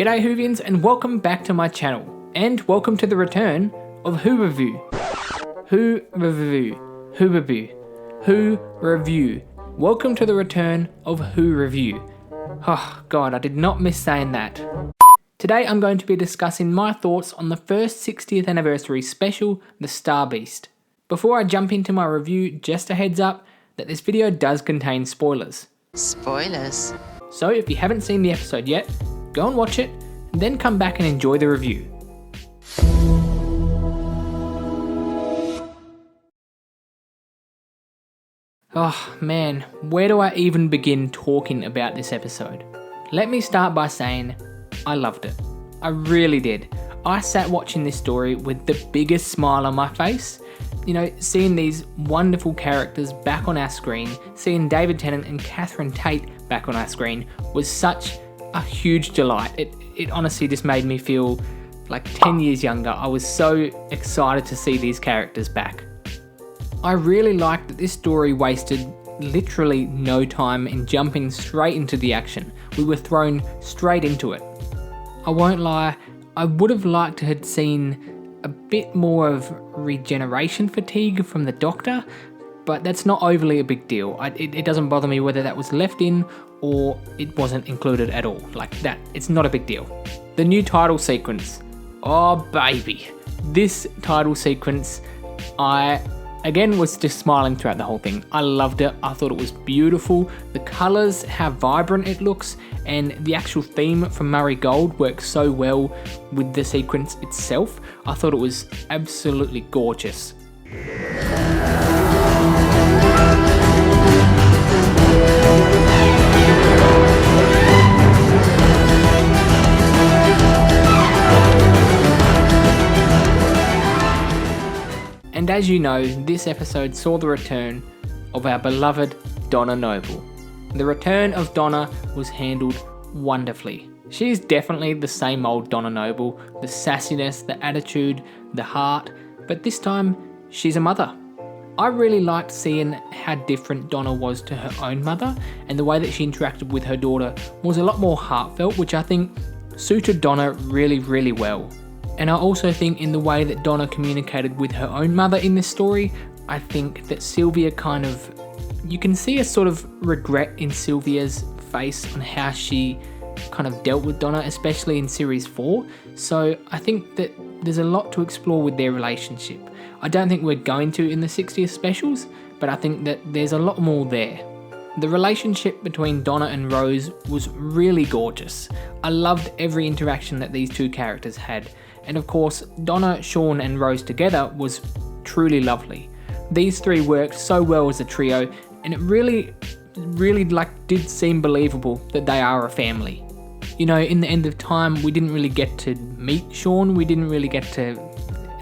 G'day Whovians and welcome back to my channel, and welcome to the return of Who Review. Who Review. Welcome to the return of Who Review. Oh god, I did not miss saying that. Today I'm going to be discussing my thoughts on the first 60th anniversary special, The Star Beast. Before I jump into my review, just a heads up that this video does contain spoilers. Spoilers? So if you haven't seen the episode yet, go and watch it, and then come back and enjoy the review. Oh man, where do I even begin talking about this episode? Let me start by saying I loved it. I really did. I sat watching this story with the biggest smile on my face. You know, seeing these wonderful characters back on our screen, seeing David Tennant and Catherine Tate back on our screen was such a huge delight. It honestly just made me feel like 10 years younger. I was so excited to see these characters back. I really liked that this story wasted literally no time in jumping straight into the action. We were thrown straight into it. I won't lie, I would have liked to have seen a bit more of regeneration fatigue from the Doctor, but that's not overly a big deal. It doesn't bother me whether that was left in or it wasn't included at all. Like that, it's not a big deal. The new title sequence. Oh baby. This title sequence, I again was just smiling throughout the whole thing. I loved it. I thought it was beautiful. The colours, how vibrant it looks, and the actual theme from Murray Gold works so well with the sequence itself. I thought it was absolutely gorgeous. And as you know, this episode saw the return of our beloved Donna Noble. The return of Donna was handled wonderfully. She's definitely the same old Donna Noble, the sassiness, the attitude, the heart, but this time she's a mother. I really liked seeing how different Donna was to her own mother, and the way that she interacted with her daughter was a lot more heartfelt, which I think suited Donna really, really well. And I also think in the way that Donna communicated with her own mother in this story, I think that Sylvia you can see a sort of regret in Sylvia's face on how she kind of dealt with Donna, especially in series 4. So I think that there's a lot to explore with their relationship. I don't think we're going to in the 60th specials, but I think that there's a lot more there. The relationship between Donna and Rose was really gorgeous. I loved every interaction that these two characters had. And of course, Donna, Sean and Rose together was truly lovely. These three worked so well as a trio, and it really did seem believable that they are a family. You know, in the end of time, we didn't really get to meet Sean, we didn't really get to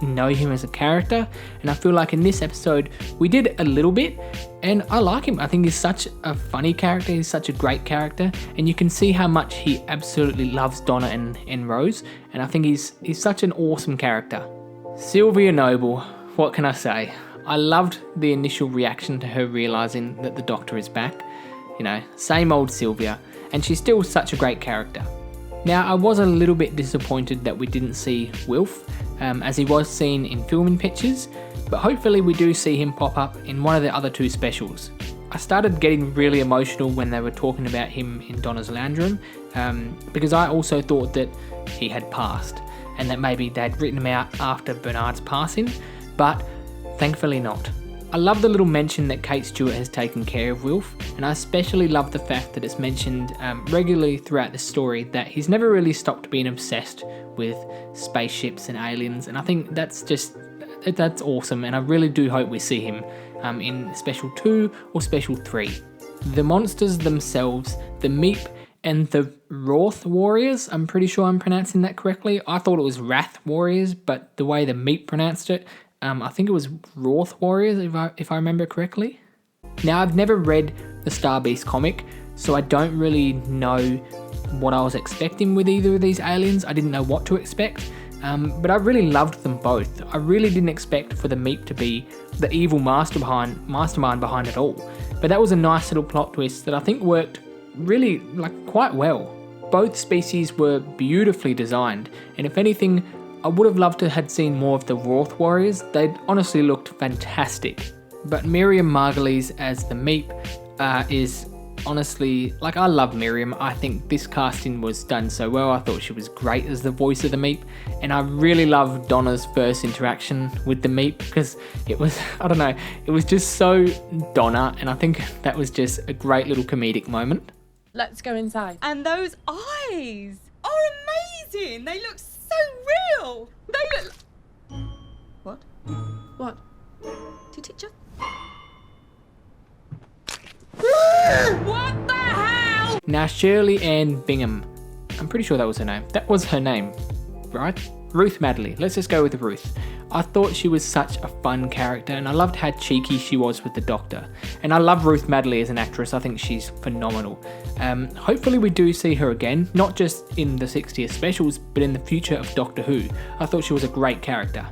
know him as a character, and I feel like in this episode, we did a little bit, and I like him. I think he's such a funny character, he's such a great character, and you can see how much he absolutely loves Donna and Rose, and I think he's such an awesome character. Sylvia Noble, what can I say? I loved the initial reaction to her realising that the Doctor is back. You know, same old Sylvia, and she's still such a great character. Now, I was a little bit disappointed that we didn't see Wilf, as he was seen in filming pictures, but hopefully we do see him pop up in one of the other two specials. I started getting really emotional when they were talking about him in Donna's lounge room, because I also thought that he had passed, and that maybe they'd written him out after Bernard's passing, but thankfully not. I love the little mention that Kate Stewart has taken care of Wilf, and I especially love the fact that it's mentioned regularly throughout the story that he's never really stopped being obsessed with spaceships and aliens, and I think that's awesome, and I really do hope we see him in Special 2 or Special 3. The monsters themselves, the Meep and the Roth Warriors, I'm pretty sure I'm pronouncing that correctly. I thought it was Wrath Warriors, but the way the Meep pronounced it, I think it was Roth Warriors, if I remember correctly. Now, I've never read the Star Beast comic, so I don't really know what I was expecting with either of these aliens. I didn't know what to expect, but I really loved them both. I really didn't expect for the Meep to be the evil mastermind behind it all, but that was a nice little plot twist that I think worked really quite well. Both species were beautifully designed, and if anything, I would have loved to have seen more of the Roth warriors. They'd honestly looked fantastic. But Miriam Margolyes as the Meep is honestly, like, I love Miriam. I think this casting was done so well. I thought she was great as the voice of the Meep, and I really loved Donna's first interaction with the Meep because it was, I don't know, it was just so Donna, and I think that was just a great little comedic moment. Let's go inside. And those eyes are amazing. They look so real. They look... What? What? Did it just... What the hell? Now, Shirley Ann Bingham, I'm pretty sure that was her name. That was her name, right? Ruth Madeley. Let's just go with Ruth. I thought she was such a fun character, and I loved how cheeky she was with the Doctor. And I love Ruth Madeley as an actress. I think she's phenomenal. Hopefully we do see her again, not just in the 60th specials, but in the future of Doctor Who. I thought she was a great character.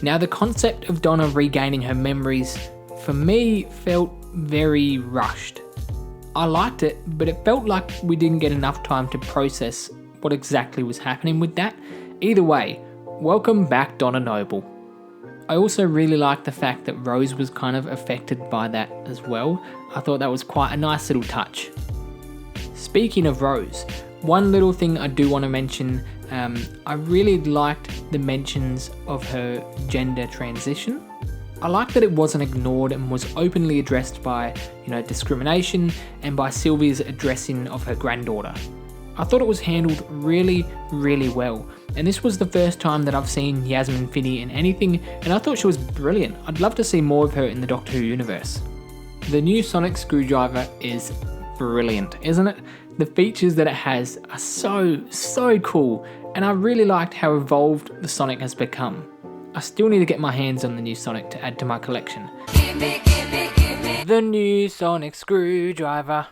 Now, the concept of Donna regaining her memories, for me, felt very rushed. I liked it, but it felt like we didn't get enough time to process what exactly was happening with that. Either way, welcome back, Donna Noble. I also really liked the fact that Rose was kind of affected by that as well. I thought that was quite a nice little touch. Speaking of Rose, one little thing I do want to mention, I really liked the mentions of her gender transition. I like that it wasn't ignored and was openly addressed by, discrimination, and by Sylvia's addressing of her granddaughter. I thought it was handled really, really well, and this was the first time that I've seen Yasmin Finney in anything, and I thought she was brilliant. I'd love to see more of her in the Doctor Who universe. The new sonic screwdriver is brilliant, isn't it? The features that it has are so cool, and I really liked how evolved the Sonic has become. I still need to get my hands on the new Sonic to add to my collection. Give me. The new sonic screwdriver.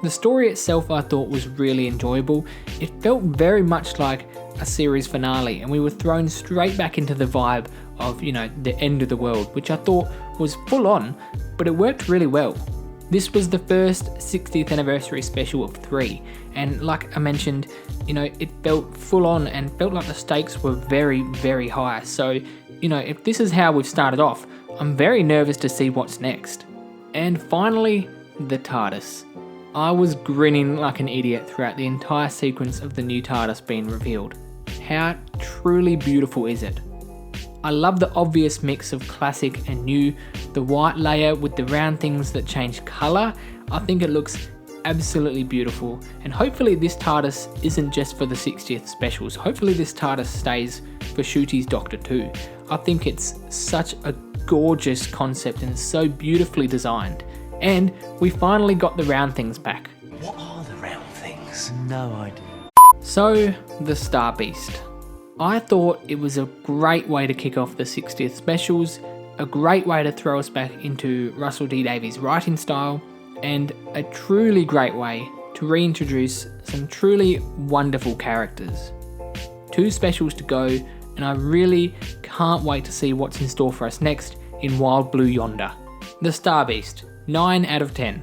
The story itself I thought was really enjoyable. It felt very much like a series finale, and we were thrown straight back into the vibe of, the end of the world, which I thought was full on, but it worked really well. This was the first 60th anniversary special of 3, and like I mentioned, it felt full on and felt like the stakes were very, very high. So, if this is how we've started off, I'm very nervous to see what's next. And finally, the TARDIS. I was grinning like an idiot throughout the entire sequence of the new TARDIS being revealed. How truly beautiful is it? I love the obvious mix of classic and new, the white layer with the round things that change colour. I think it looks absolutely beautiful, and hopefully this TARDIS isn't just for the 60th specials. Hopefully this TARDIS stays for Ncuti's Doctor too. I think it's such a gorgeous concept and so beautifully designed. And we finally got the round things back. What are the round things? No idea. So, the Star Beast. I thought it was a great way to kick off the 60th specials, a great way to throw us back into Russell T Davies' writing style, and a truly great way to reintroduce some truly wonderful characters. 2 specials to go, and I really can't wait to see what's in store for us next in Wild Blue Yonder. The Star Beast. 9 out of 10.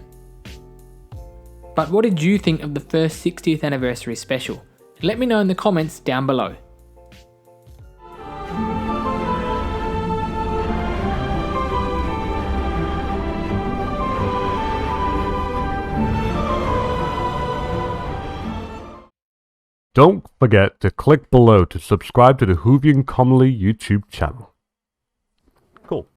But what did you think of the first 60th anniversary special? Let me know in the comments down below. Don't forget to click below to subscribe to the Whovian Commonly YouTube channel. Cool.